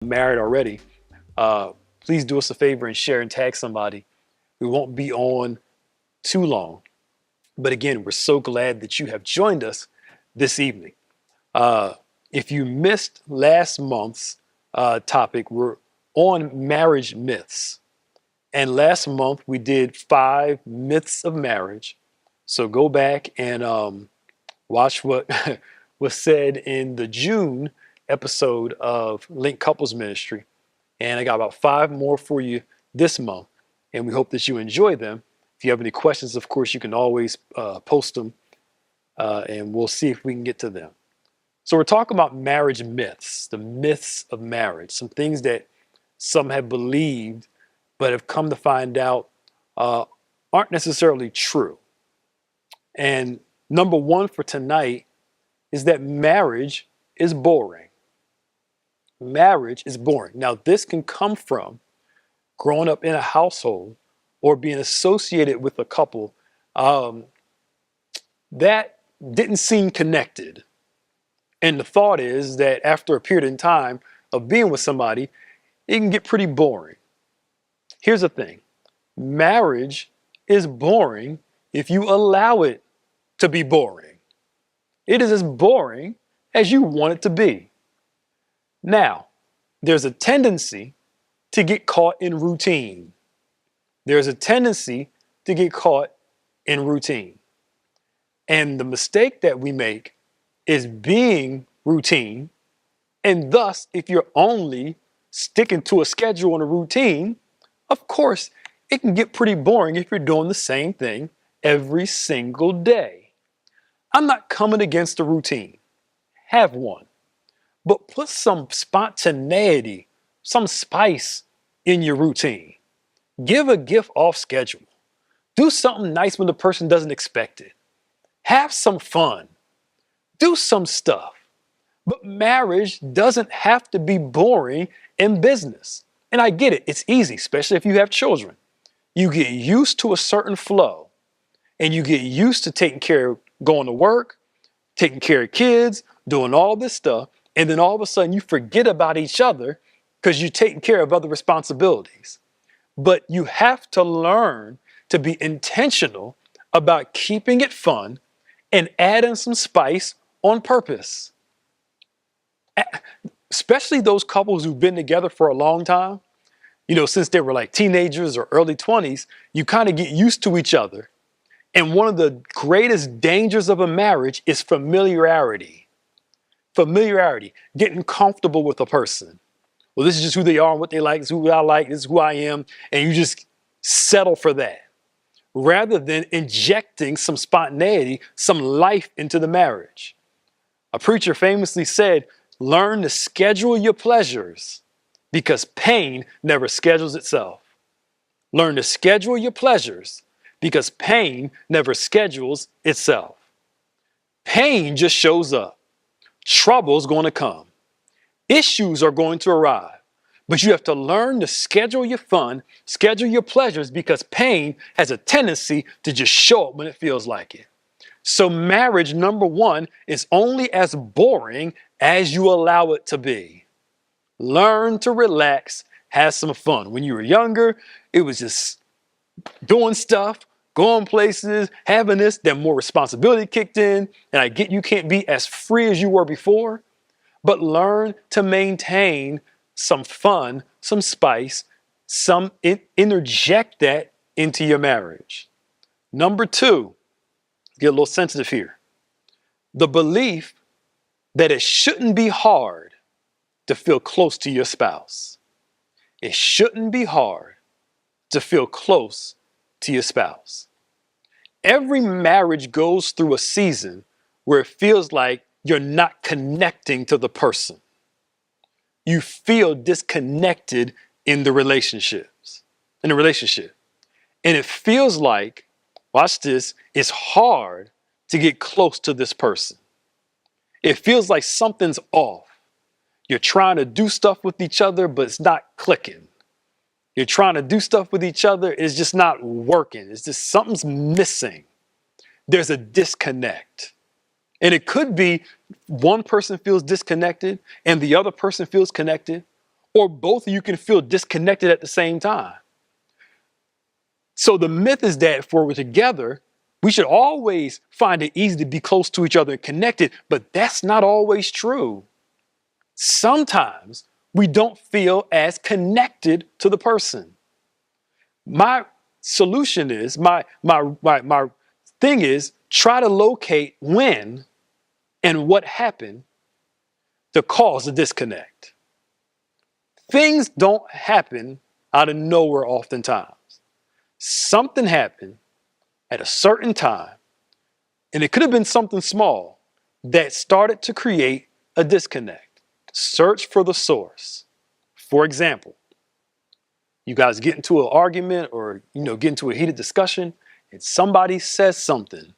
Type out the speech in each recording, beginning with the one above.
married already, please do us a favor and share and tag somebody. We won't be on too long. But again, we're so glad that you have joined us this evening. Uh, if you missed last month's topic, we're on marriage myths. And last month we did 5 myths of marriage. So go back and watch what was said in the June episode of Link Couples Ministry. And I got about 5 more for you this month. And we hope that you enjoy them. If you have any questions, of course, you can always post them and we'll see if we can get to them. So we're talking about marriage myths, the myths of marriage, some things that some have believed but have come to find out aren't necessarily true. And number one for tonight is that marriage is boring. Marriage is boring. Now, this can come from growing up in a household or being associated with a couple that didn't seem connected. And the thought is that after a period of time of being with somebody, it can get pretty boring. Here's the thing. Marriage is boring if you allow it to be boring. It is as boring as you want it to be. Now, there's a tendency to get caught in routine. There's a tendency to get caught in routine. And the mistake that we make is being routine. And thus, if you're only sticking to a schedule and a routine, of course, it can get pretty boring if you're doing the same thing every single day. I'm not coming against the routine. Have one. But put some spontaneity, some spice in your routine. Give a gift off schedule. Do something nice when the person doesn't expect it. Have some fun. Do some stuff. But marriage doesn't have to be boring in business. And I get it. It's easy, especially if you have children. You get used to a certain flow and you get used to taking care of going to work, taking care of kids, doing all this stuff. And then all of a sudden you forget about each other because you're taking care of other responsibilities. But you have to learn to be intentional about keeping it fun and adding some spice on purpose. Especially those couples who've been together for a long time, since they were like teenagers or early 20s, you kind of get used to each other. And one of the greatest dangers of a marriage is familiarity. Familiarity, getting comfortable with a person. Well, this is just who they are and what they like. This is who I like. This is who I am. And you just settle for that rather than injecting some spontaneity, some life into the marriage. A preacher famously said, learn to schedule your pleasures because pain never schedules itself. Learn to schedule your pleasures because pain never schedules itself. Pain just shows up. Trouble's going to come. Issues are going to arrive. But you have to learn to schedule your fun, schedule your pleasures because pain has a tendency to just show up when it feels like it. So marriage, number one, is only as boring as you allow it to be. Learn to relax, have some fun. When you were younger, it was just doing stuff, going places, having this, then more responsibility kicked in. And I get you can't be as free as you were before, but learn to maintain some fun, some spice, interject that into your marriage. Number two, get a little sensitive here. The belief that it shouldn't be hard to feel close to your spouse. It shouldn't be hard to feel close to your spouse. Every marriage goes through a season where it feels like you're not connecting to the person. You feel disconnected in the relationship. And it feels like, watch this, it's hard to get close to this person. It feels like something's off. You're trying to do stuff with each other, but it's not clicking. You're trying to do stuff with each other, it's just not working. It's just something's missing. There's a disconnect. And it could be one person feels disconnected and the other person feels connected, or both of you can feel disconnected at the same time. So the myth is that if we're together, we should always find it easy to be close to each other and connected, but that's not always true. Sometimes we don't feel as connected to the person. My solution is, my thing is, try to locate when and what happened to cause the disconnect. Things don't happen out of nowhere oftentimes. Something happened at a certain time, and it could have been something small that started to create a disconnect. Search for the source. For example, you guys get into an argument or get into a heated discussion, and somebody says something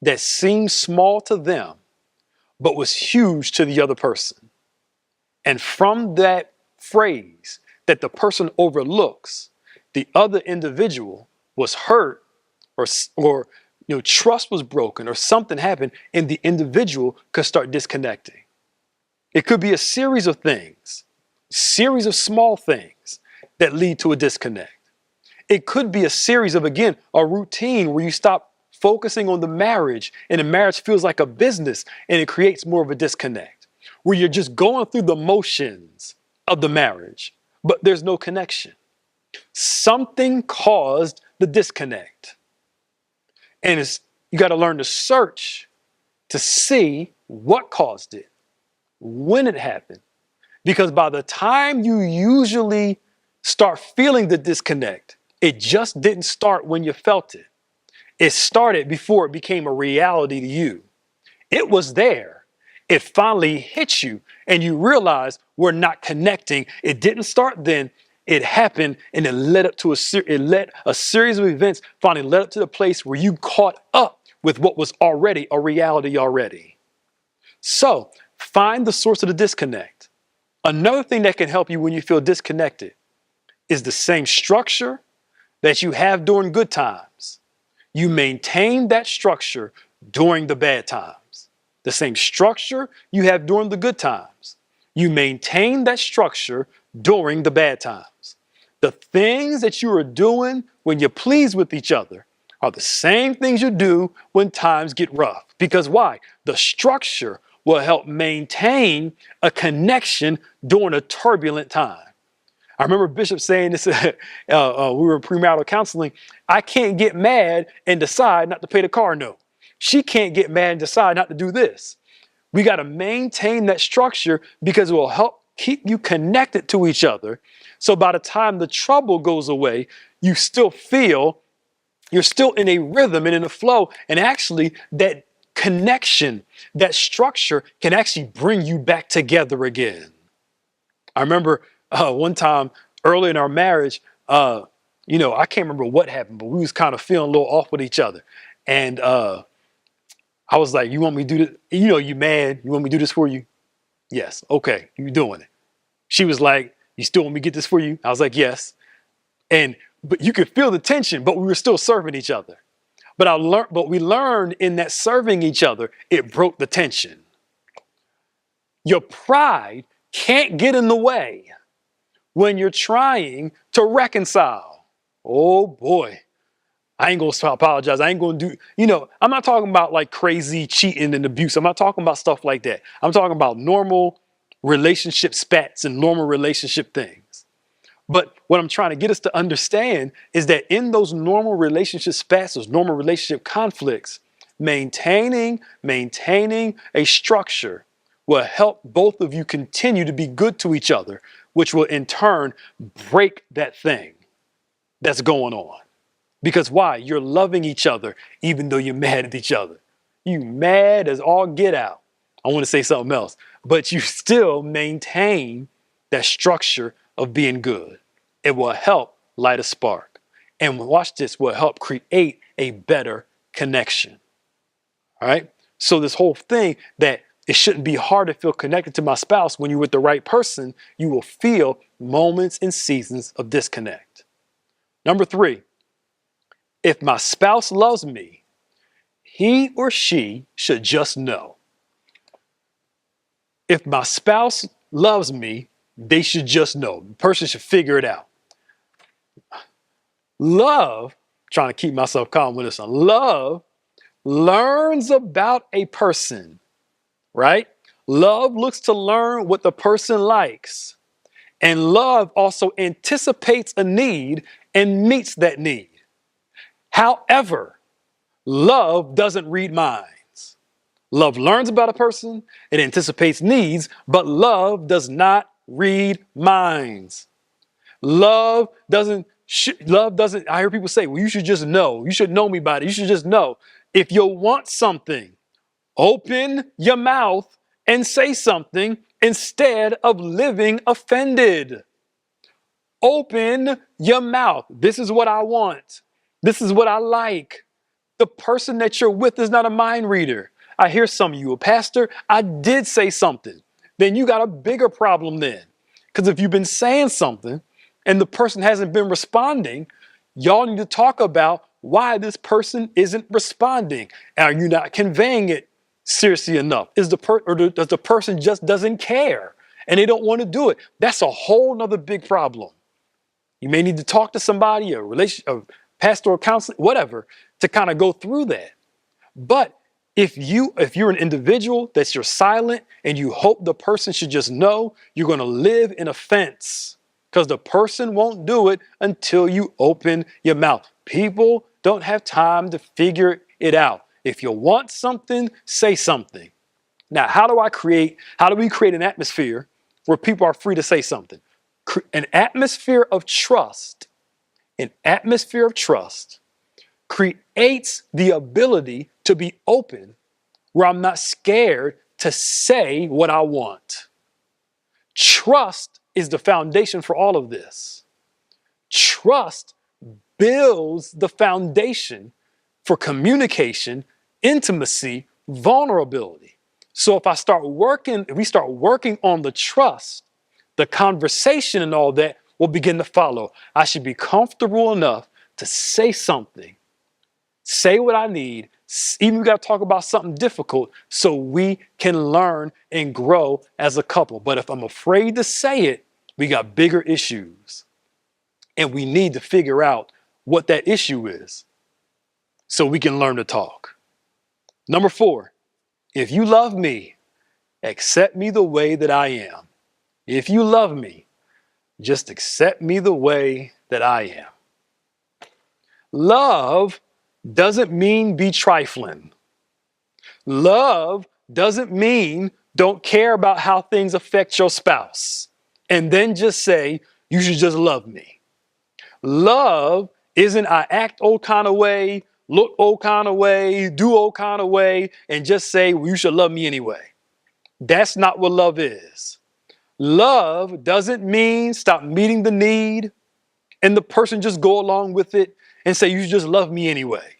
that seems small to them, but was huge to the other person. And from that phrase that the person overlooks, the other individual was hurt or trust was broken or something happened, and the individual could start disconnecting. It could be a series of things, series of small things that lead to a disconnect. It could be a series of, again, a routine where you stop focusing on the marriage and the marriage feels like a business and it creates more of a disconnect, where you're just going through the motions of the marriage, but there's no connection. Something caused the disconnect. And you got to learn to search to see what caused it, when it happened. Because by the time you usually start feeling the disconnect, it just didn't start when you felt it. It started before it became a reality to you. It was there. It finally hit you and you realize we're not connecting. It didn't start then. It happened and it led up to a series of events finally led up to the place where you caught up with what was already a reality already. So find the source of the disconnect. Another thing that can help you when you feel disconnected is the same structure that you have during good times. You maintain that structure during the bad times. The same structure you have during the good times. You maintain that structure during the bad times. The things that you are doing when you're pleased with each other are the same things you do when times get rough. Because why? The structure will help maintain a connection during a turbulent time. I remember Bishop saying this, we were in premarital counseling, I can't get mad and decide not to pay the car note. She can't get mad and decide not to do this. We got to maintain that structure because it will help keep you connected to each other. So by the time the trouble goes away, you still feel you're still in a rhythm and in a flow. And actually that connection, that structure can actually bring you back together again. I remember one time early in our marriage, I can't remember what happened, but we was kind of feeling a little off with each other. And I was like, you want me to do this? You mad? You want me to do this for you? Yes. Okay. You doing it. She was like, you still want me to get this for you? I was like, yes. But you could feel the tension, but we were still serving each other. But we learned in that serving each other, it broke the tension. Your pride can't get in the way when you're trying to reconcile. Oh boy. I ain't gonna apologize. I ain't gonna do, I'm not talking about like crazy cheating and abuse. I'm not talking about stuff like that. I'm talking about normal relationship spats and normal relationship things. But what I'm trying to get us to understand is that in those normal relationship spats, those normal relationship conflicts, maintaining a structure will help both of you continue to be good to each other, which will in turn break that thing that's going on. Because why? You're loving each other, even though you're mad at each other. You mad as all get out. I want to say something else, but you still maintain that structure of being good. It will help light a spark. And watch this, will help create a better connection. All right? So this whole thing that it shouldn't be hard to feel connected to my spouse when you're with the right person, you will feel moments and seasons of disconnect. Number 3. If my spouse loves me, he or she should just know. If my spouse loves me, they should just know. The person should figure it out. Love, trying to keep myself calm with this one. Love learns about a person, right? Love looks to learn what the person likes. And love also anticipates a need and meets that need. However, love doesn't read minds. Love learns about a person, it anticipates needs, but love does not read minds. Love doesn't, I hear people say, well, you should just know. You should know me by it. You should just know. If you want something, open your mouth and say something instead of living offended. Open your mouth. This is what I want. This is what I like. The person that you're with is not a mind reader. I hear some of you, a pastor, I did say something. Then you got a bigger problem then. Because if you've been saying something and the person hasn't been responding, y'all need to talk about why this person isn't responding. Are you not conveying it seriously enough? Does the person just doesn't care and they don't want to do it? That's a whole nother big problem. You may need to talk to somebody, a pastoral counselor, whatever, to kind of go through that. But if you're an individual that's you're silent and you hope the person should just know, you're going to live in offense because the person won't do it until you open your mouth. People don't have time to figure it out. If you want something, say something. Now, how do we create an atmosphere where people are free to say something? An atmosphere of trust creates the ability to be open where I'm not scared to say what I want. Trust is the foundation for all of this. Trust builds the foundation for communication, intimacy, vulnerability. So if we start working on the trust, the conversation and all that will begin to follow. I should be comfortable enough to say something, say what I need, even we got to talk about something difficult so we can learn and grow as a couple. But if I'm afraid to say it, we got bigger issues. And we need to figure out what that issue is so we can learn to talk. Number 4, if you love me, accept me the way that I am. If you love me, just accept me the way that I am. Love doesn't mean be trifling. Love doesn't mean don't care about how things affect your spouse and then just say, you should just love me. Love isn't I act old kind of way, look old kind of way, do old kind of way, and just say, well, you should love me anyway. That's not what love is. Love doesn't mean stop meeting the need and the person just go along with it and say, you just love me anyway.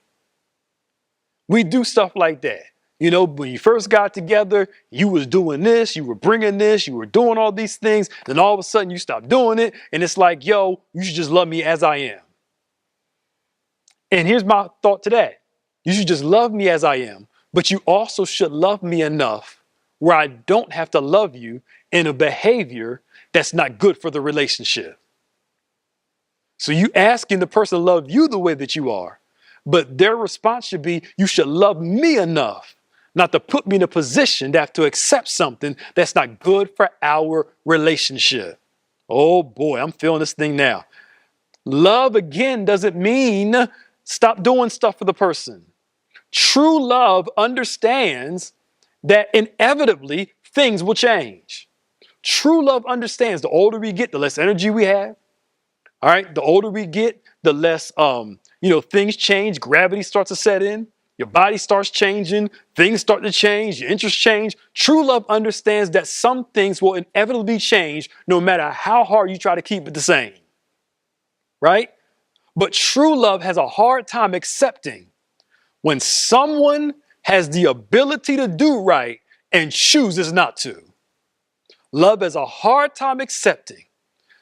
We do stuff like that. You know, when you first got together, you was doing this, you were bringing this, you were doing all these things. Then all of a sudden you stopped doing it. And it's like, yo, you should just love me as I am. And here's my thought to that. You should just love me as I am, but you also should love me enough where I don't have to love you in a behavior that's not good for the relationship. So you asking the person to love you the way that you are, but their response should be, you should love me enough not to put me in a position to have to accept something that's not good for our relationship. Oh boy, I'm feeling this thing now. Love again doesn't mean stop doing stuff for the person. True love understands that inevitably things will change. True love understands the older we get, the less energy we have. All right. The older we get, the less, things change. Gravity starts to set in. Your body starts changing. Things start to change. Your interests change. True love understands that some things will inevitably change no matter how hard you try to keep it the same. Right? But true love has a hard time accepting when someone has the ability to do right and chooses not to. Love has a hard time accepting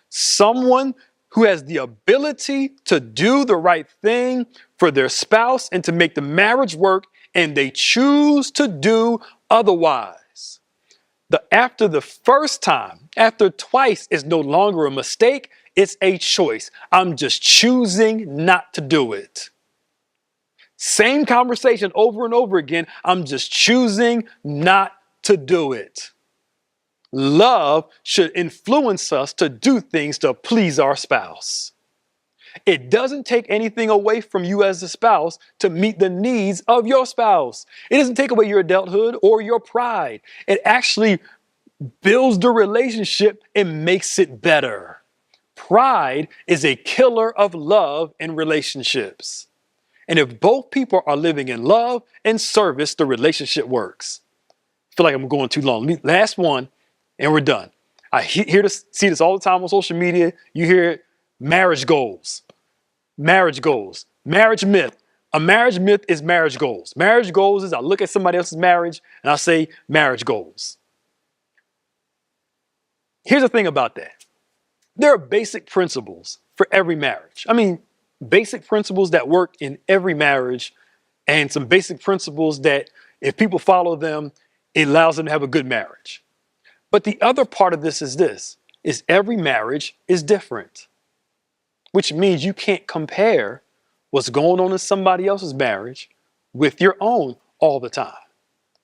someone who has the ability to do the right thing for their spouse and to make the marriage work, and they choose to do otherwise. After the first time, after twice is no longer a mistake, it's a choice. I'm just choosing not to do it. Same conversation over and over again. I'm just choosing not to do it. Love should influence us to do things to please our spouse. It doesn't take anything away from you as a spouse to meet the needs of your spouse. It doesn't take away your adulthood or your pride. It actually builds the relationship and makes it better. Pride is a killer of love and relationships. And if both people are living in love and service, the relationship works. I feel like I'm going too long. Last one, and we're done. I see this all the time on social media. You hear it, marriage goals. Marriage goals. Marriage myth. A marriage myth is marriage goals. Marriage goals is I look at somebody else's marriage and I say marriage goals. Here's the thing about that. There are basic principles for every marriage. I mean, basic principles that work in every marriage, and some basic principles that if people follow them, it allows them to have a good marriage. But the other part of this is every marriage is different, which means you can't compare what's going on in somebody else's marriage with your own all the time.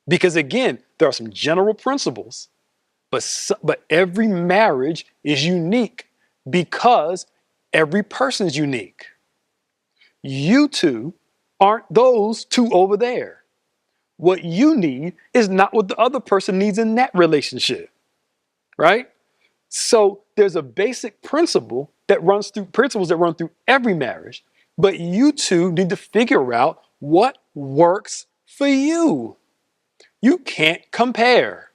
Because again, there are some general principles, but every marriage is unique because every person is unique. You two aren't those two over there. What you need is not what the other person needs in that relationship, right? So there's a basic principles that run through every marriage, but you two need to figure out what works for you. You can't compare.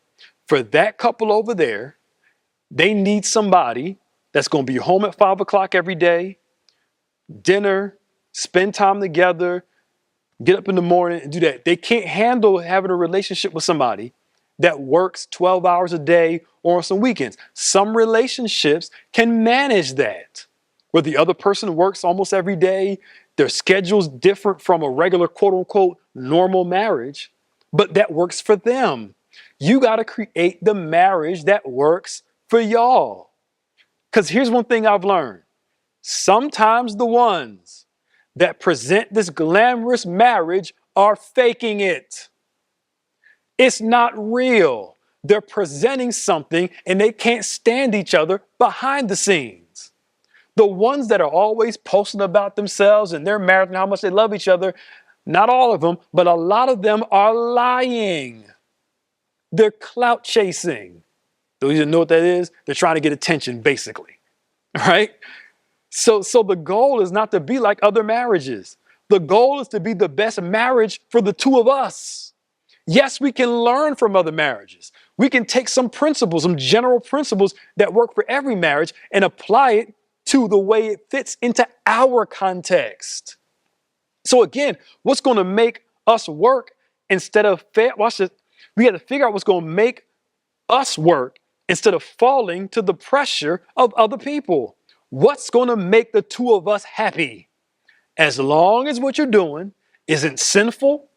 For that couple over there, they need somebody that's going to be home at 5 o'clock every day, dinner, spend time together, get up in the morning and do that. They can't handle having a relationship with somebody that works 12 hours a day or on some weekends. Some relationships can manage that, where the other person works almost every day. Their schedule's different from a regular quote unquote normal marriage, but that works for them. You got to create the marriage that works for y'all. Because here's one thing I've learned. Sometimes the ones that present this glamorous marriage are faking it. It's not real. They're presenting something and they can't stand each other behind the scenes. The ones that are always posting about themselves and their marriage and how much they love each other, not all of them, but a lot of them are lying. They're clout chasing. Those of you know what that is? They're trying to get attention, basically, right? So the goal is not to be like other marriages. The goal is to be the best marriage for the two of us. Yes, we can learn from other marriages. We can take some principles, some general principles that work for every marriage and apply it to the way it fits into our context. So again, what's going to make us work instead of fail? Watch this. We got to figure out what's going to make us work instead of falling to the pressure of other people. What's going to make the two of us happy? As long as what you're doing isn't sinful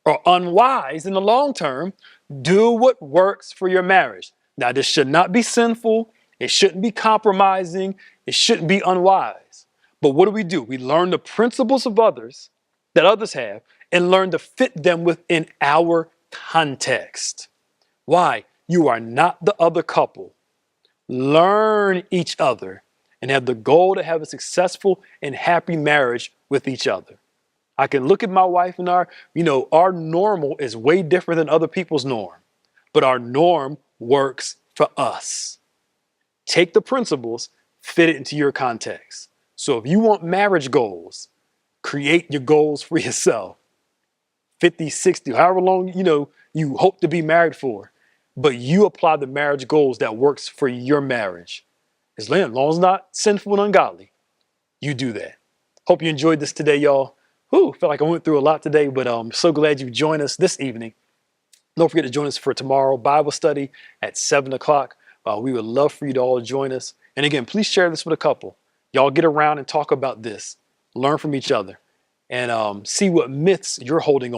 or unwise in the long term, do what works for your marriage. Now, this should not be sinful. It shouldn't be compromising. It shouldn't be unwise. But what do? We learn the principles of others that others have and learn to fit them within our context. Why? You are not the other couple. Learn each other and have the goal to have a successful and happy marriage with each other. I can look at my wife and our normal is way different than other people's norm, but our norm works for us. Take the principles, fit it into your context. So if you want marriage goals, create your goals for yourself. 50, 60, however long, you hope to be married for, but you apply the marriage goals that works for your marriage. As long as it's not sinful and ungodly, you do that. Hope you enjoyed this today, y'all. Felt like I went through a lot today, but I'm so glad you joined us this evening. Don't forget to join us for tomorrow Bible study at 7 o'clock. We would love for you to all join us. And again, please share this with a couple. Y'all get around and talk about this. Learn from each other and see what myths you're holding on